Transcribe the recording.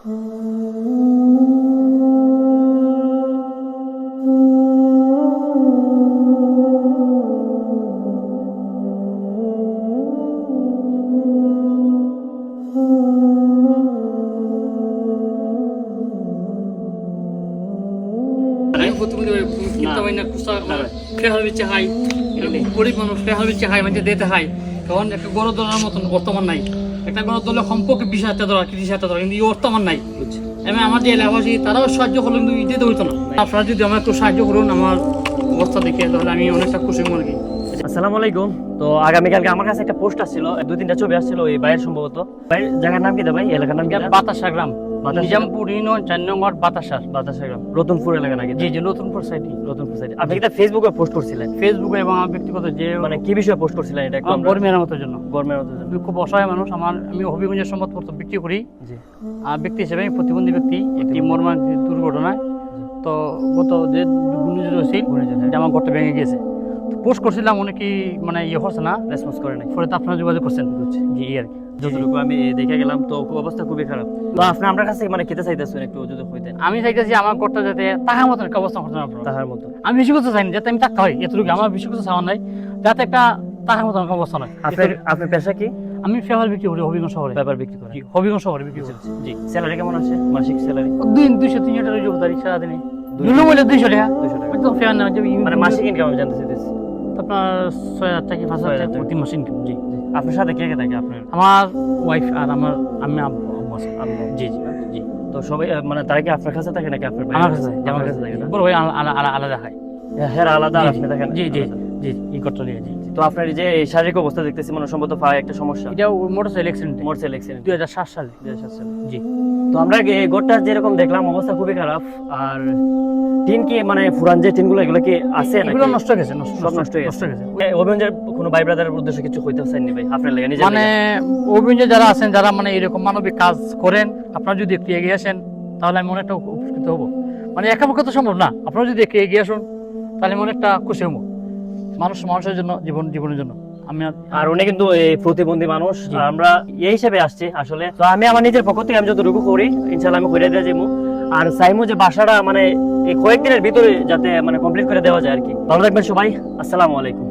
গরিব মানুষ হাই মানে দিতে হাই তখন একটা গণদলের মতন বর্তমান নাই একটা গণদলের সম্পর্কে 20,000 টাকা 30,000 টাকা কিন্তু বর্তমান নাই আমি আমার যে এলাকাবাসী তারাও সাহায্য করলো কিন্তু দিতে হইতো না আপনারা যদি আমার একটু সাহায্য করুন আমার অবস্থা দেখে তাহলে আমি অনেকটা খুশি মনে করি। আসসালামু আলাইকুম। তো আগামীকালকে আমার কাছে একটা পোস্ট আসছিল, 2-3টা ছবি আসছিল এই ভাইয়ের সম্ভবত। ভাইয়ের জায়গার নাম কি ভাই? এলাকার নাম কি? বাতাসা গ্রাম, নিজামপুর ইউনিয়ন 4 নং ওয়ার্ড বাতাসা গ্রাম, রতনপুর এলাকা নাকি? জি জি, রতনপুর সাইড। আপনি এটা ফেসবুকে পোস্ট করছিলেন? ফেসবুকে এবং আমার ব্যক্তিগত যে মানে কি বিষয়ে পোস্ট করছিলেন এটা? গড় মেরামতের জন্য। আমি খুব অসহায় মানুষ, আমি হবিগঞ্জের সম্পদপত্র বিক্রি করি। জি। আর ব্যক্তি হিসেবে আমি প্রতিবন্ধী ব্যক্তি, একটি মর্মান্তিক দুর্ঘটনায় তো গত যে ঘূর্ণিঝড় হয়েছিল আমার ঘরটা ভেঙে গিয়েছে। পোস্ট করছিলাম, অনেকেই মানে হচ্ছে না, রেসপন্স করে নাই। পরে তো আপনারা যোগাযোগ করছেন। জি আর কি, যতটুকু আমি দেখে গেলাম তো অবস্থা খুবই খারাপ। তো আপনি আমার কাছে মানে খেতে চাইতেছেন একটু যদি হইতেন? আমি চাইতেছি আমার ঘরটা যাতে তাহার মতন একটা অবস্থা করতে না পারে। তাহার মতো আমি আমি বেশি করতে চাই না, যাতে আমি থাকতে হয় এতটুকু, আমার বেশি করতে চাওয়া নাই, যাতে একটা তাহার মতন একটা অবস্থা নয়। আপনার পেশা কি? আমি পেপার বিক্রি করি হবিগঞ্জ শহরে। পেপার বিক্রি করেন? হবিগঞ্জ শহরে বিক্রি করি। জি। স্যালারি কেমন আছে? মাসিক স্যালারি 200-300 টাকা যোগদারি সারাদিনে। 200 টাকা 200 টাকা তো ফেয়ার না, মানে মাসিক ইনকাম আমি জানতে চাইতেছি। আপনার 6,000 টাকা 5,000 টাকা প্রতি মাসে ইনকাম। জি। আপনার সাথে কে কে থাকে? আপনার? আমার ওয়াইফ আর আমার আমি আব্বু আছে। জি জি জি। তো সবাই মানে তারা কি আপনার কাছে থাকে নাকি আপনার আমার কাছে? আমার কাছে থাকে। বড় ভাই আলাদা হয়। হ্যাঁ আলাদা, আপনি থাকেন? জি জি জি, এই ঘরটা নিয়ে। জি। তো আপনার এই যে শারীরিক অবস্থা দেখতেছি মানে সম্ভবত পায়ে একটা সমস্যা। এটা মোটরসাইকেল অ্যাক্সিডেন্ট 2007 সালে। জি। তো আমরা এই ঘরটা যেরকম দেখলাম অবস্থা খুবই খারাপ। আর টিন কি মানে পুরান যে টিনগুলো এগুলো কি আছে নাকি? এগুলো নষ্ট হয়ে গেছে, সব নষ্ট হয়ে গেছে। অভিযোগের কোনো ভাই ব্রাদারের উদ্দেশ্যে কিছু কইতে চাইনি ভাই আপনার লাগা? নিজে মানে অভিযোগ যারা আছেন, যারা মানে এরকম মানবিক কাজ করেন, আপনারা যদি একটু এগিয়ে আসেন তাহলে আমি অনেকটা উপকৃত হবো। মানে একা পক্ষে তো সম্ভব না, আপনারা যদি একটু এগিয়ে আসুন তাহলে আমি অনেকটা খুশি হবো। মানুষের জন্য, জীবনের জন্য। আর উনি কিন্তু এই প্রতিবন্ধী মানুষ, আমরা এই হিসেবে আসছি আসলে। তো আমি আমার নিজের পক্ষ থেকে আমি যতটুকু করি ইনশাআল্লাহ আমি করে দিয়ে যাবো। আর চাইমু যে বাসাটা মানে এই কয়েকদিনের ভিতরে যাতে মানে কমপ্লিট করে দেওয়া যায় আর কি। ভালো থাকবেন সবাই, আসসালামু আলাইকুম।